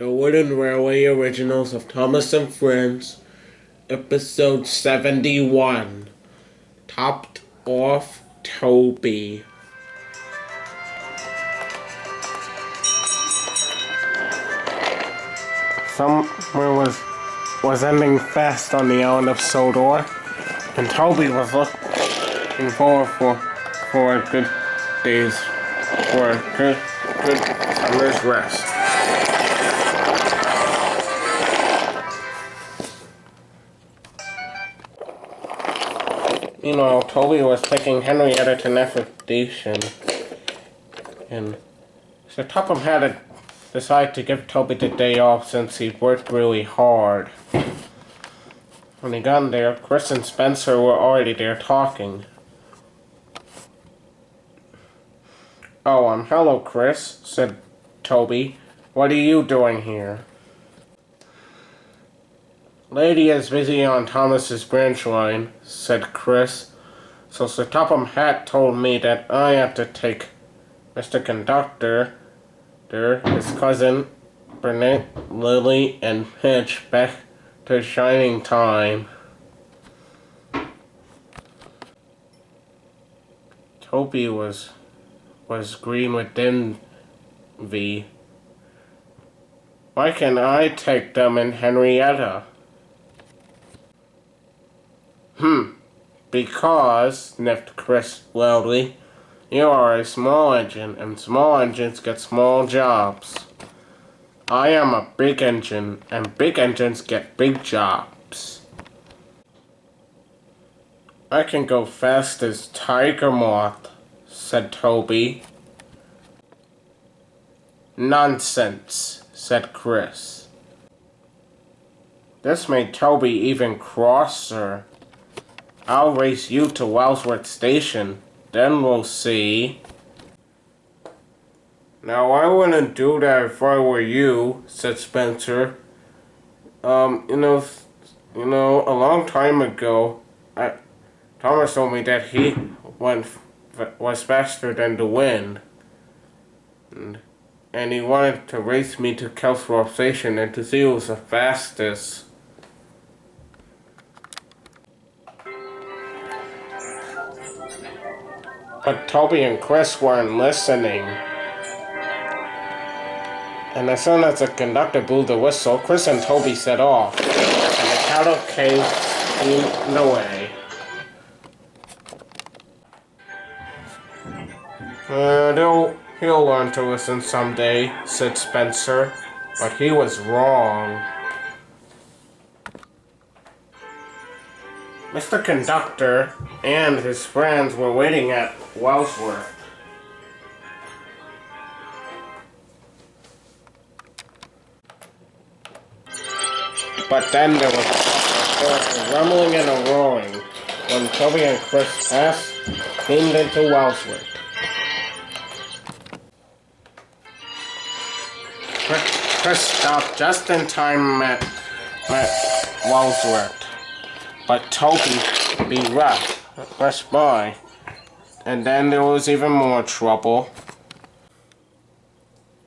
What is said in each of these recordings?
The Wooden Railway Originals of Thomas and Friends, Episode 71, Topped Off Toby. Summer was ending fast on the island of Sodor, and Toby was looking forward for a good day's for a good summer's rest. Meanwhile, Toby was taking Henrietta to navigation, and so Topham had to decide to give Toby the day off since he'd worked really hard. When he got there, Chris and Spencer were already there talking. "Oh, hello, Chris," said Toby. "What are you doing here?" "Lady is busy on Thomas's branch line," said Chris. "So Sir Topham Hatt told me that I had to take Mr. Conductor, his cousin, Burnett, Lily, and Pitch back to Shining Time." Toby was green with envy. "Why can't I take them and Henrietta?" "Because," sniffed Chris loudly, "you are a small engine, and small engines get small jobs. I am a big engine, and big engines get big jobs. I can go fast as Tiger Moth," said Toby. "Nonsense," said Chris. This made Toby even crosser. "I'll race you to Wellsworth Station, then we'll see." "Now, I wouldn't do that if I were you," said Spencer. A long time ago, Thomas told me that he was faster than the wind. And he wanted to race me to Kelsthorpe Station and to see who was the fastest. But Toby and Chris weren't listening. And as soon as the conductor blew the whistle, Chris and Toby set off, and the cavalcade steamed away. He'll learn to listen someday," said Spencer, but he was wrong. Mr. Conductor and his friends were waiting at Wellsworth. But then there was a rumbling and a roaring when Toby and Chris steamed into Wellsworth. Chris stopped just in time at Wellsworth, but Toby rushed by, and then there was even more trouble.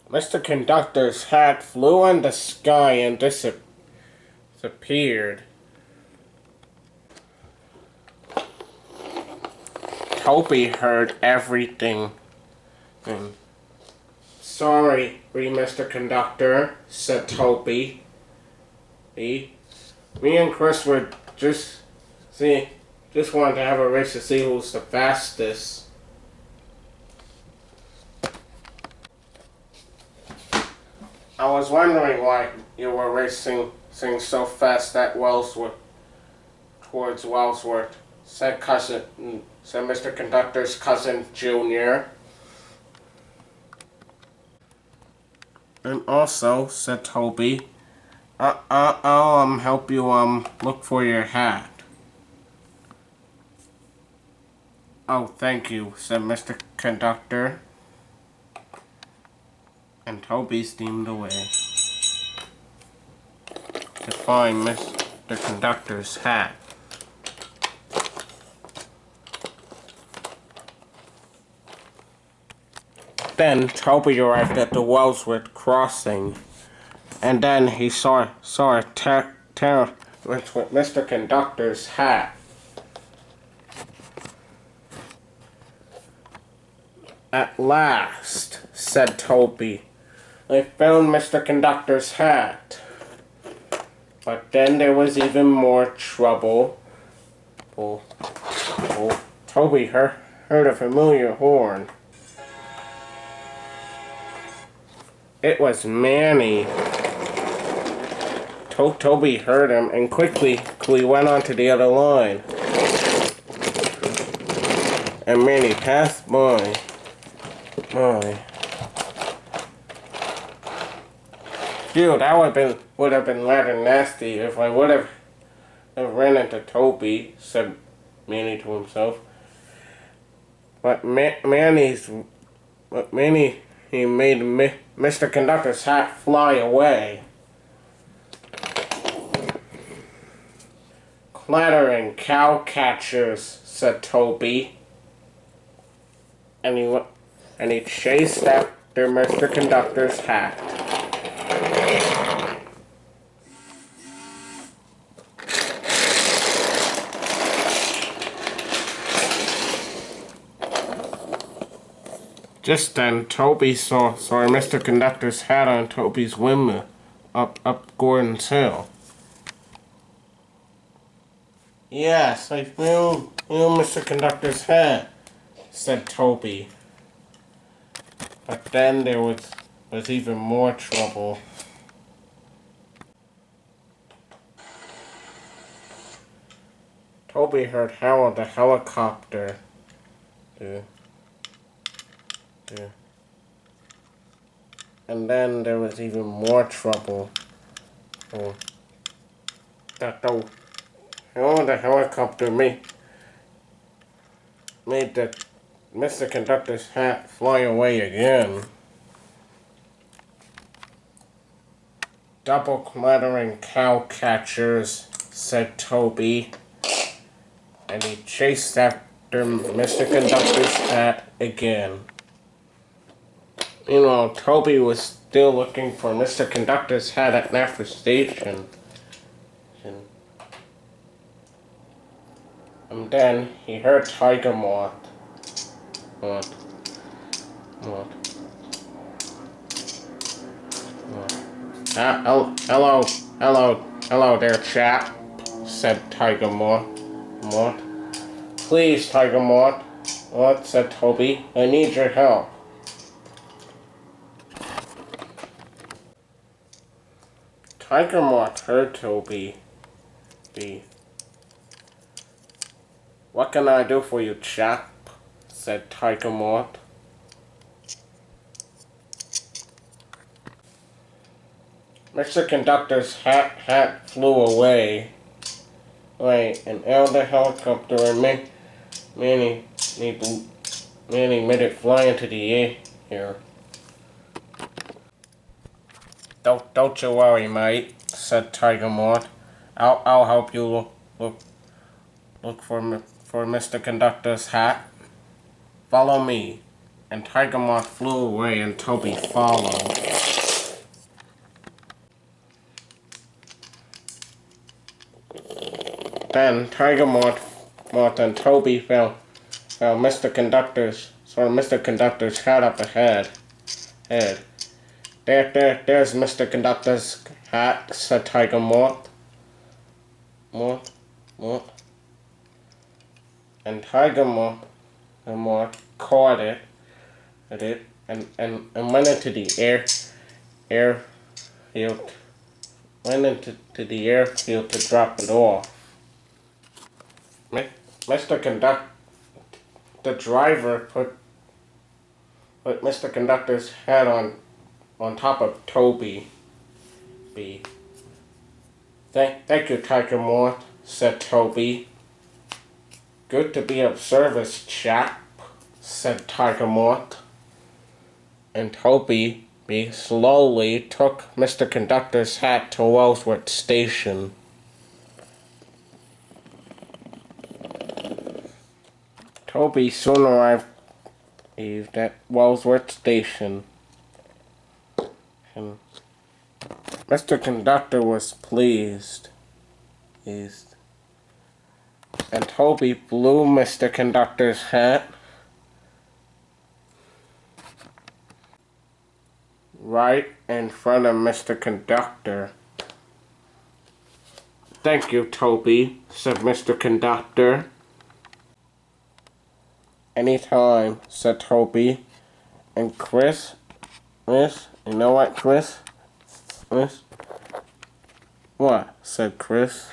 Mr. Conductor's hat flew in the sky and disappeared. Toby heard everything. "Sorry, Mr. Conductor," said Toby. Me and Chris were just wanted to have a race to see who's the fastest." "I was wondering why you were racing so fast at towards Wellsworth," said Mr. Conductor's cousin Junior. "And also," said Toby, I'll help you look for your hat." "Oh, thank you," said Mr. Conductor. And Toby steamed away to find Mr. Conductor's hat. Then Toby arrived at the Wellsworth crossing, And then he saw a terror with Mr. Conductor's hat. At last, said Toby, I found Mr. Conductor's hat. But then there was even more trouble. Toby heard a familiar horn. It was Manny. Toby heard him and quickly went on to the other line. And Manny passed by. Phew, that would have been rather nasty if I would have ran into Toby, said Manny to himself. But Manny, he made Mr. Conductor's hat fly away. Clattering cowcatchers, said Toby. And he chased after Mr. Conductor's hat. Just then, Toby saw Mr. Conductor's hat on Toby's windmill up Gordon's Hill. Yes, I found Mr. Conductor's hat, said Toby. But then there was even more trouble. Toby heard Howard the helicopter. And then there was even more trouble. Howard the helicopter made the Mr. Conductor's hat fly away again. Double clattering cowcatchers, said Toby. And he chased after Mr. Conductor's hat again. Meanwhile, Toby was still looking for Mr. Conductor's hat at Nafford Station. And then he heard Tiger Moth. Hello there, chap, said Tiger Moth. Please, Tiger Moth. What? Said Toby. I need your help. Tiger Moth heard Toby. What can I do for you, chap? Said Tiger Moth. Mr. Conductor's hat flew away. An elder helicopter and Manny made it fly into the air. Don't you worry, mate, said Tiger Moth. I'll help you look for Mr. Conductor's hat. Follow me. And Tiger Moth flew away and Toby followed. Then Tiger Moth and Toby found Mr. Conductor's hat up ahead. There's Mr. Conductor's hat, said Tiger Moth. And Tiger Moth caught it and went into the airfield. Went into the airfield to drop it off. The driver put Mr. Conductor's hat on top of Toby. Thank you, Tiger Moth, said Toby. Good to be of service, chap, said Tiger Moth. And Toby slowly took Mr. Conductor's hat to Wellsworth Station. Toby soon arrived at Wellsworth Station. Mr. Conductor was pleased. And Toby blew Mr. Conductor's hat right in front of Mr. Conductor. "Thank you, Toby," said Mr. Conductor. "Anytime," said Toby. And Chris, you know what, Chris? What? Said Chris.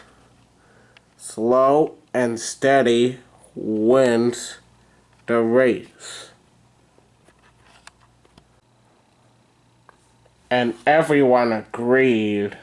"Slow and steady wins the race." And everyone agreed.